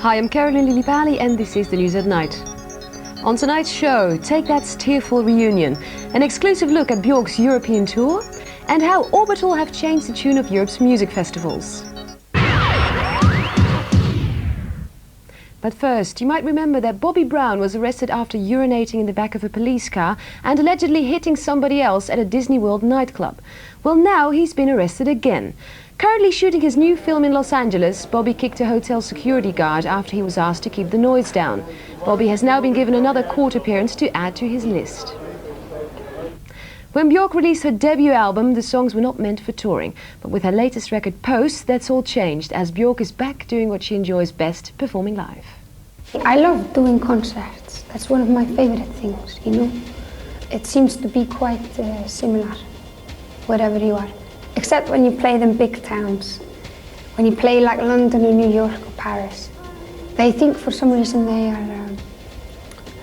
Hi, I'm Caroline Lillipali and this is the news at night. On tonight's show, Take That's Tearful Reunion, an exclusive look at Björk's European tour, and how Orbital have changed the tune of Europe's music festivals. But first, you might remember that Bobby Brown was arrested after urinating in the back of a police car and allegedly hitting somebody else at a Disney World nightclub. Well, now he's been arrested again. Currently shooting his new film in Los Angeles, Bobby kicked a hotel security guard after he was asked to keep the noise down. Bobby has now been given another court appearance to add to his list. When Björk released her debut album, the songs were not meant for touring. But with her latest record, Post, that's all changed, as Björk is back doing what she enjoys best, performing live. I love doing concerts. That's one of my favorite things, you know. It seems to be quite similar, wherever you are. Except when you play them big towns. When you play like London or New York or Paris. They think for some reason they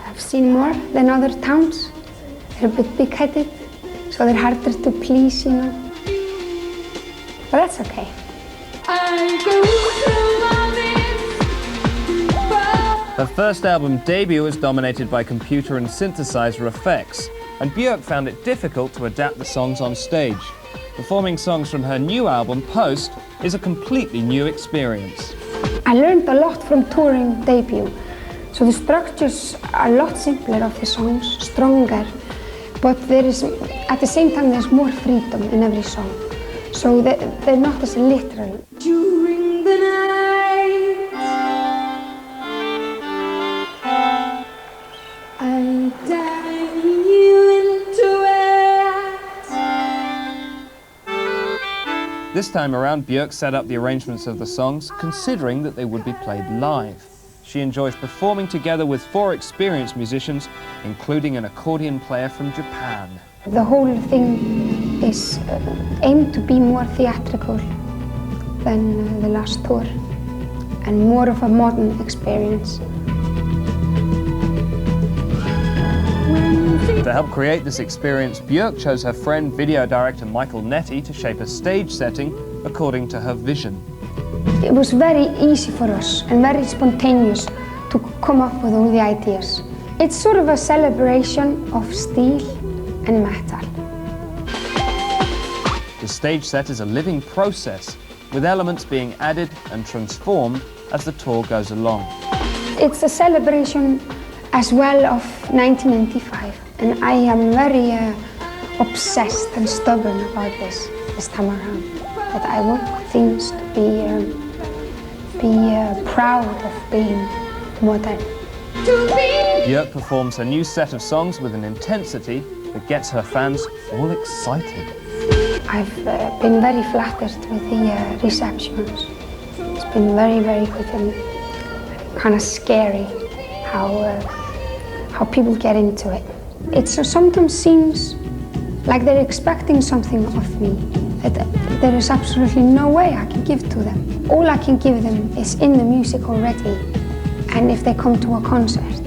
have seen more than other towns. They're a bit big-headed, so they're harder to please, you know. But that's okay. Her first album debut was dominated by computer and synthesizer effects, and Björk found it difficult to adapt the songs on stage. Performing songs from her new album, Post, is a completely new experience. I learned a lot from touring debut. So the structures are a lot simpler of the songs, stronger, but there is, at the same time, there's more freedom in every song. So they're not as literal. During the night, I dive you into it. This time around, Björk set up the arrangements of the songs, considering that they would be played live. She enjoys performing together with 4 experienced musicians, including an accordion player from Japan. The whole thing is aimed to be more theatrical than the last tour, and more of a modern experience. To help create this experience, Björk chose her friend, video director Michael Netti, to shape a stage setting according to her vision. It was very easy for us and very spontaneous to come up with all the ideas. It's sort of a celebration of steel and metal. The stage set is a living process, with elements being added and transformed as the tour goes along. It's a celebration as well of 1995, and I am very obsessed and stubborn about this time around. That I want things to be proud of being modern. Björk performs her new set of songs with an intensity that gets her fans all excited. I've been very flattered with the receptions. It's been very, very good and kind of scary how people get into it. It sometimes seems like they're expecting something of me that there is absolutely no way I can give to them. All I can give them is in the music already, and if they come to a concert.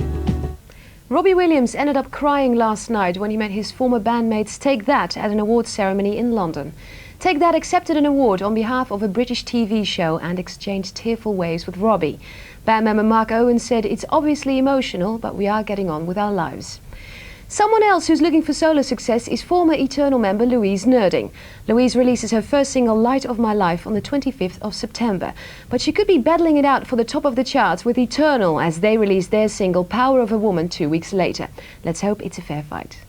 Robbie Williams ended up crying last night when he met his former bandmates Take That at an awards ceremony in London. Take That accepted an award on behalf of a British TV show and exchanged tearful waves with Robbie. Band member Mark Owen said, "It's obviously emotional, but we are getting on with our lives." Someone else who's looking for solo success is former Eternal member Louise Nerding. Louise releases her first single, Light of My Life, on the 25th of September. But she could be battling it out for the top of the charts with Eternal as they release their single, Power of a Woman, 2 weeks later. Let's hope it's a fair fight.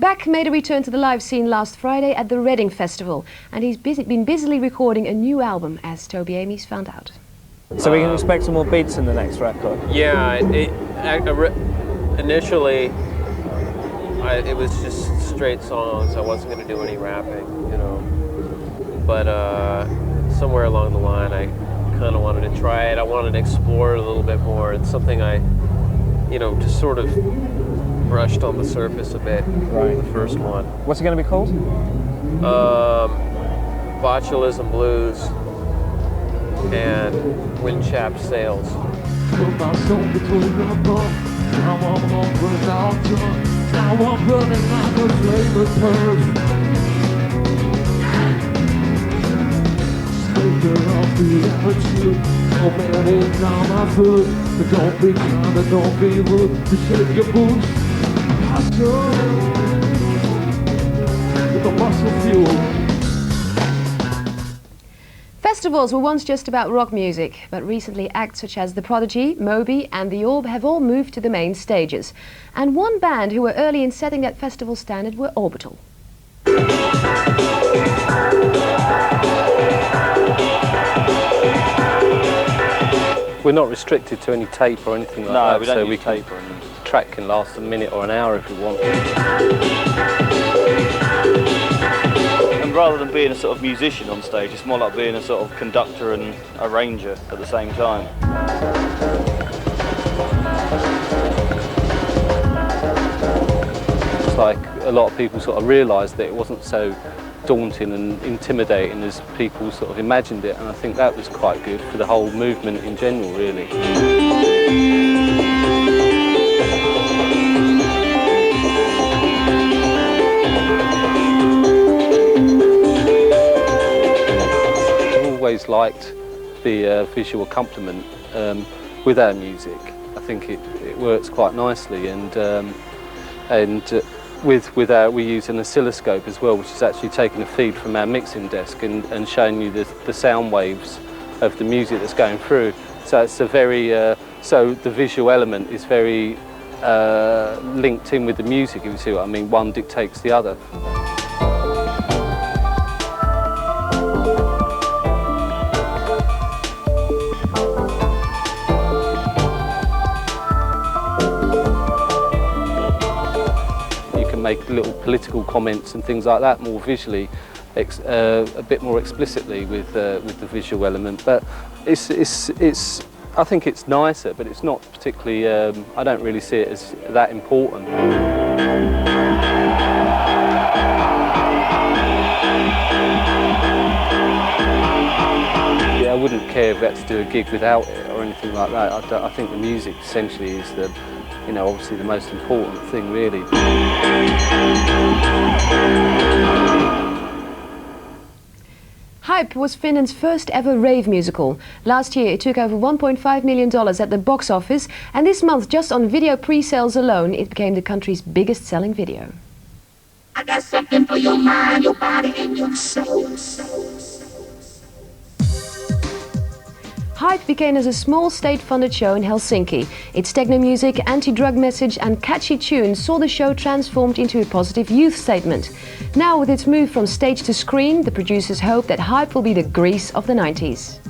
Beck made a return to the live scene last Friday at the Reading Festival, and he's been busily recording a new album, as Toby Amies found out. So we can expect some more beats in the next record? Yeah, initially it was just straight songs. I wasn't going to do any rapping, you know. But somewhere along the line I kind of wanted to try it. I wanted to explore it a little bit more. It's something I, you know, just sort of brushed on the surface a bit. Right. The first one. What's it going to be called? Botulism Blues and Windchapped Sails. Sugar off the attitude. Oh man, it's on my foot. But don't be kind, but don't be rude. Just shake your boots. Hustle with the muscle fuel. Festivals were once just about rock music, but recently acts such as The Prodigy, Moby and The Orb have all moved to the main stages. And one band who were early in setting that festival standard were Orbital. We're not restricted to any tape or anything like that. No, we don't so use tape or anything. Track can last a minute or an hour if we want. And rather than being a sort of musician on stage, it's more like being a sort of conductor and arranger at the same time. It's like a lot of people sort of realised that it wasn't so daunting and intimidating as people sort of imagined it, and I think that was quite good for the whole movement in general, really. I've always liked the visual accompaniment with our music. I think it works quite nicely, and we use an oscilloscope as well, which is actually taking a feed from our mixing desk and showing you the sound waves of the music that's going through. So it's a very so the visual element is very linked in with the music, if you see what I mean. One dictates the other. Make little political comments and things like that more visually, a bit more explicitly with the visual element. But I think it's nicer, but it's not particularly. I don't really see it as that important. Yeah, I wouldn't care if we had to do a gig without it or anything like that. I think the music essentially is the, you know, obviously the most important thing, really. Hype was Finland's first ever rave musical. Last year it took over $1.5 million at the box office, and this month, just on video pre-sales alone, it became the country's biggest selling video. I got something for your mind, your body and your soul. Hype began as a small state-funded show in Helsinki. Its techno music, anti-drug message and catchy tunes saw the show transformed into a positive youth statement. Now, with its move from stage to screen, the producers hope that Hype will be the Grease of the 90s.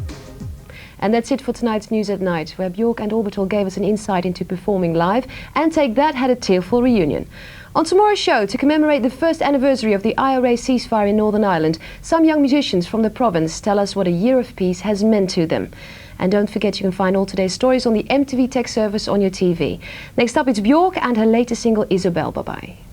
And that's it for tonight's News at Night, where Björk and Orbital gave us an insight into performing live, and Take That had a tearful reunion. On tomorrow's show, to commemorate the first anniversary of the IRA ceasefire in Northern Ireland, some young musicians from the province tell us what a year of peace has meant to them. And don't forget, you can find all today's stories on the MTV Tech service on your TV. Next up, it's Björk and her latest single, Isobel. Bye-bye.